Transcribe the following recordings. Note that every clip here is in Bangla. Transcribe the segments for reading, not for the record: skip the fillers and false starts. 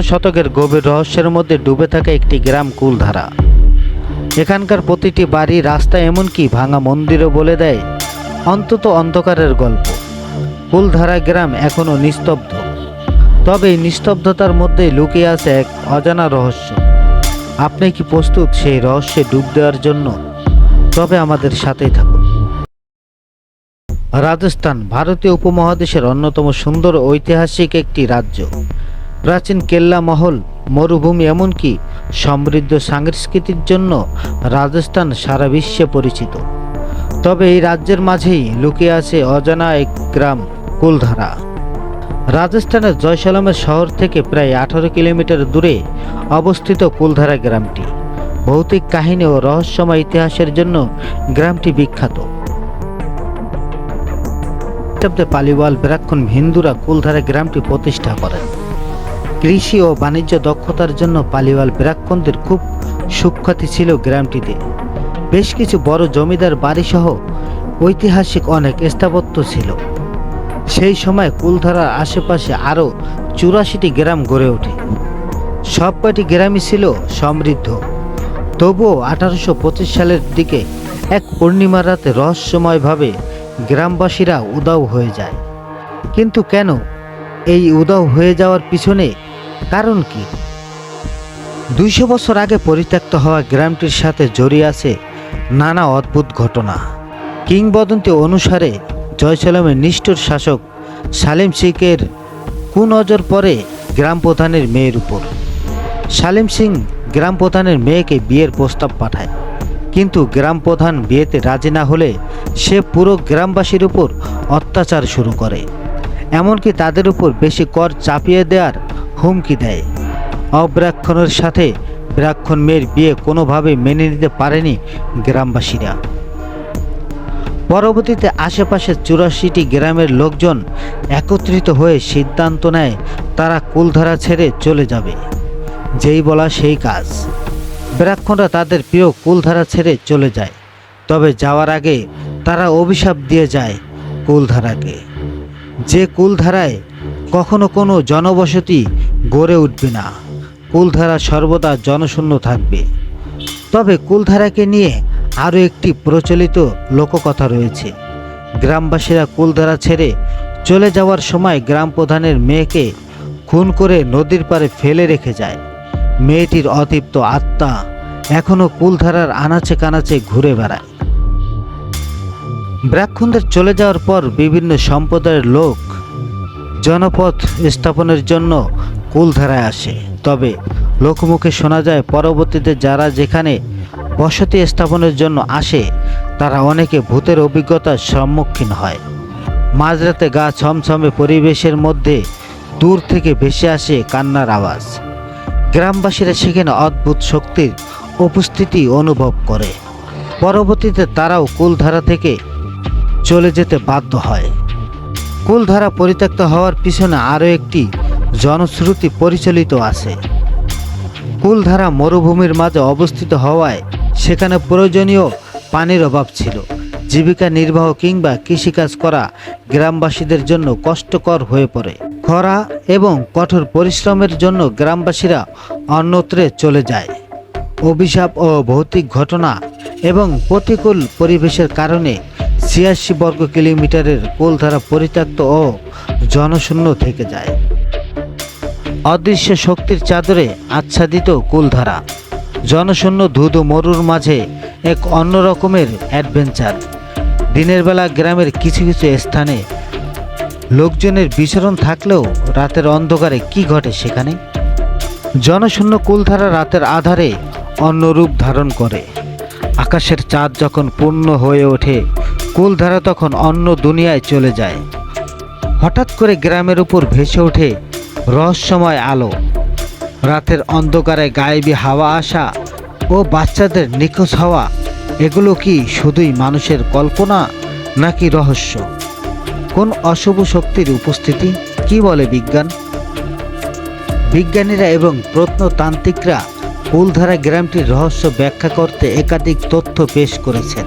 শতকের গভীর রহস্যের মধ্যে ডুবে থাকা একটি গ্রাম কুলধারা। এখানকার প্রতিটি বাড়ি, রাস্তা, এমনকি ভাঙা মন্দিরও বলে দেয় অন্তত অন্ধকারের গল্প। কুলধারা গ্রাম এখনও নিস্তব্ধ, তবে এই নিস্তব্ধতার মধ্যেই লুকিয়ে আছে এক অজানা রহস্য। আপনি কি প্রস্তুত সেই রহস্যে ডুব দেওয়ার জন্য? তবে আমাদের সাথেই থাকুন। রাজস্থান ভারতীয় উপমহাদেশের অন্যতম সুন্দর ঐতিহাসিক একটি রাজ্য। প্রাচীন কেল্লা মহল, মরুভূমি, এমনকি সমৃদ্ধ সংস্কৃতির জন্য রাজস্থান সারা বিশ্বে পরিচিত। তবে এই রাজ্যের মাঝেই লুকিয়ে আছে অজানা এক গ্রাম, কুলধারা। রাজস্থানের জয়সালমের শহর থেকে প্রায় 18 কিলোমিটার দূরে অবস্থিত কুলধারা গ্রামটি ভৌতিক কাহিনী ও রহস্যময় ইতিহাসের জন্য গ্রামটি বিখ্যাত। পালিওয়াল ব্রাহ্মণ হিন্দুরা কুলধারা গ্রামটি প্রতিষ্ঠা করেন। কৃষি ও বাণিজ্য দক্ষতার জন্য পালিওয়াল ব্রাহ্মণদের খুব সুখ্যাতি ছিল গ্রামটিতে। বেশ কিছু বড় জমিদার বাড়িসহ ঐতিহাসিক অনেক স্থাপত্য ছিল। সেই সময় কুলধারার আশেপাশে আরও 84টি গ্রাম গড়ে ওঠে। সবকটি গ্রামই ছিল সমৃদ্ধ। তবুও 1825 সালের দিকে এক পূর্ণিমার রাতে রহস্যময়ভাবে গ্রামবাসীরা উধাও হয়ে যায়। কিন্তু কেন? এই উধাও হয়ে যাওয়ার পিছনে কারণ কি? 200 বছর আগে পরিত্যক্ত হওয়া গ্রামটির সাথে জড়িয়ে আছে নানা অদ্ভুত ঘটনা। কিংবদন্তি অনুসারে জয়সালমের নিষ্ঠুর শাসক সালিম সিংয়ের কুনজর পড়ে গ্রাম প্রধানের মেয়ের উপর। সালিম সিং গ্রাম প্রধানের মেয়েকে বিয়ের প্রস্তাব পাঠায়, কিন্তু গ্রাম প্রধান বিয়েতে রাজি না হলে সে পুরো গ্রামবাসীর উপর অত্যাচার শুরু করে, এমনকি তাদের উপর বেশি কর চাপিয়ে দেওয়ার হুমকি দেয়। অব্রাহ্মণের সাথে ব্রাহ্মণ মেয়ের বিয়ে কোনোভাবে মেনে নিতে পারেনি গ্রামবাসীরা। পরবর্তীতে আশেপাশের 84টি গ্রামের লোকজন একত্রিত হয়ে সিদ্ধান্ত নেয় তারা কুলধারা ছেড়ে চলে যাবে। যেই বলা সেই কাজ। ব্রাহ্মণরা তাদের প্রিয় কুলধারা ছেড়ে চলে যায়। তবে যাওয়ার আগে তারা অভিশাপ দিয়ে যায় কুলধারাকে, যে কুলধারায় কখনো কোনো জনবসতি গড়ে উঠবে না। কুলধারা সর্বদা জনশূন্য থাকবে। তবে কুলধারাকে নিয়ে আরও একটি প্রচলিত লোককথা রয়েছে। গ্রামবাসীরা কুলধারা ছেড়ে চলে যাওয়ার সময় গ্রাম প্রধানের মেয়েকে খুন করে নদীর পাড়ে ফেলে রেখে যায়। মেয়েটির অতৃপ্ত আত্মা এখনও কুলধারার আনাচে কানাচে ঘুরে বেড়ায়। ব্রাহ্মণদের চলে যাওয়ার পর বিভিন্ন সম্প্রদায়ের লোক জনপদ স্থাপনের জন্য কুলধারায় আসে। তবে লোকমুখে শোনা যায় পরবর্তীতে যারা যেখানে বসতি স্থাপনের জন্য আসে তারা অনেকে ভূতের অভিজ্ঞতার সম্মুখীন হয়। মাঝরাতে গা ছমছমে পরিবেশের মধ্যে দূর থেকে ভেসে আসে কান্নার আওয়াজ। গ্রামবাসীরা সেখানে অদ্ভুত শক্তির উপস্থিতি অনুভব করে। পরবর্তীতে তারাও কুলধারা থেকে চলে যেতে বাধ্য হয়। কুলধারা পরিত্যক্ত হওয়ার পিছনে আরও একটি জনশ্রুতি প্রচলিত আছে। কুলধারা মরুভূমির মাঝে অবস্থিত হওয়ায় সেখানে প্রয়োজনীয় পানির অভাব ছিল। জীবিকা নির্বাহ কিংবা কৃষিকাজ করা গ্রামবাসীদের জন্য কষ্টকর হয়ে পড়ে। খরা এবং কঠোর পরিশ্রমের জন্য গ্রামবাসীরা অন্যত্রে চলে যায়। অভিশাপ ও ভৌতিক ঘটনা এবং প্রতিকূল পরিবেশের কারণে 86 বর্গ কিলোমিটারের কুলধারা পরিত্যক্ত ও জনশূন্য থেকে যায়। অদৃশ্য শক্তির চাদরে আচ্ছাদিত কুলধারা জনশূন্য ধুধু মরুর মাঝে এক অন্য রকমের অ্যাডভেঞ্চার। দিনের বেলা গ্রামের কিছু কিছু স্থানে লোকজনের বিচরণ থাকলেও রাতের অন্ধকারে কি ঘটে সেখানে? জনশূন্য কুলধারা রাতের আধারে অন্য রূপ ধারণ করে। আকাশের চাঁদ যখন পূর্ণ হয়ে ওঠে, কুলধারা তখন অন্য দুনিয়ায় চলে যায়। হঠাৎ করে গ্রামের উপর ভেসে ওঠে রহস্যময় আলো। রাতের অন্ধকারে গায়েবী হাওয়া আসা ও বাচ্চাদের নিখোঁজ হওয়া, এগুলো কি শুধুই মানুষের কল্পনা নাকি রহস্য? কোন অশুভ শক্তির উপস্থিতি? কি বলে বিজ্ঞান? বিজ্ঞানীরা এবং প্রত্নতান্ত্রিকরা কুলধারা গ্রামটির রহস্য ব্যাখ্যা করতে একাধিক তথ্য পেশ করেছেন,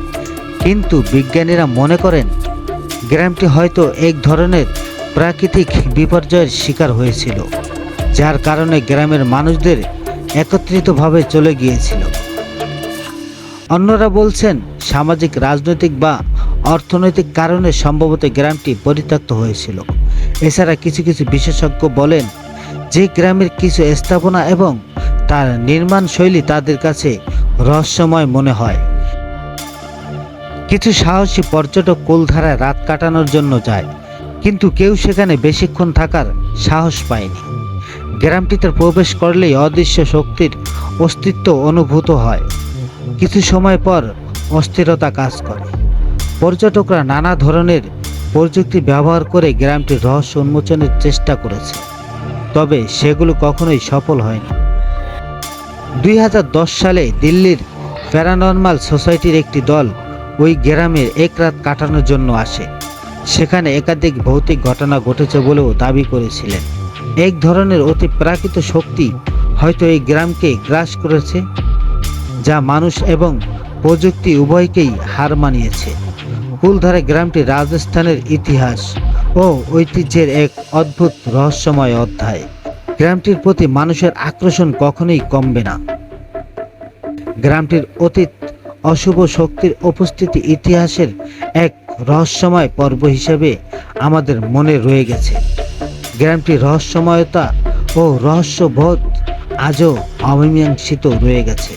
কিন্তু বিজ্ঞানীরা মনে করেন গ্রামটি হয়তো এক ধরনের প্রাকৃতিক বিপর্যয়ের শিকার হয়েছিল। যার কারণে গ্রামের মানুষদের একত্রিতভাবে চলে গিয়েছিল। অন্যরা বলছেন সামাজিক, রাজনৈতিক বা অর্থনৈতিক কারণে সম্ভবত গ্রামটি পরিত্যক্ত হয়েছিল। এছাড়া কিছু কিছু বিশেষজ্ঞ বলেন যে গ্রামের কিছু স্থাপনা এবং তার নির্মাণ শৈলী তাদের কাছে রহস্যময় মনে হয়। কিছু সাহসী পর্যটক কুলধারায় রাত কাটানোর জন্য যায়, কিন্তু কেউ সেখানে বেশিক্ষণ থাকার সাহস পায়নি। গ্রামটিতে প্রবেশ করলেই অদৃশ্য শক্তির অস্তিত্ব অনুভূত হয়। কিছু সময় পর অস্থিরতা কাজ করে। পর্যটকরা নানা ধরনের প্রযুক্তি ব্যবহার করে গ্রামটির রহস্য উন্মোচনের চেষ্টা করেছে, তবে সেগুলো কখনোই সফল হয়নি। 2010 সালে দিল্লির প্যারানর্মাল সোসাইটির একটি দল ওই গ্রামের এক রাত কাটানোর জন্য আসে। সেখানে একাধিক ভৌতিক ঘটনা ঘটেছে বলেও দাবি করেছিলেন। এক ধরনের অতিপ্রাকৃত শক্তি হয়তো এই গ্রামকে গ্রাস করেছে, যা মানুষ এবং প্রযুক্তি উভয়কেই হার মানিয়েছে। কুলধারা গ্রামটি রাজস্থানের ইতিহাস ও ঐতিহ্যের এক অদ্ভুত রহস্যময় অধ্যায়। গ্রামটির প্রতি মানুষের আকর্ষণ কখনোই কমবে না। গ্রামটির অতীত, অশুভ শক্তির উপস্থিতি ইতিহাসের এক রহস্যময় পর্ব হিসেবে আমাদের মনে রয়ে গেছে। গ্রামটির রহস্যময়তা ও রহস্যবোধ আজও অমীমাংসিত রয়ে গেছে।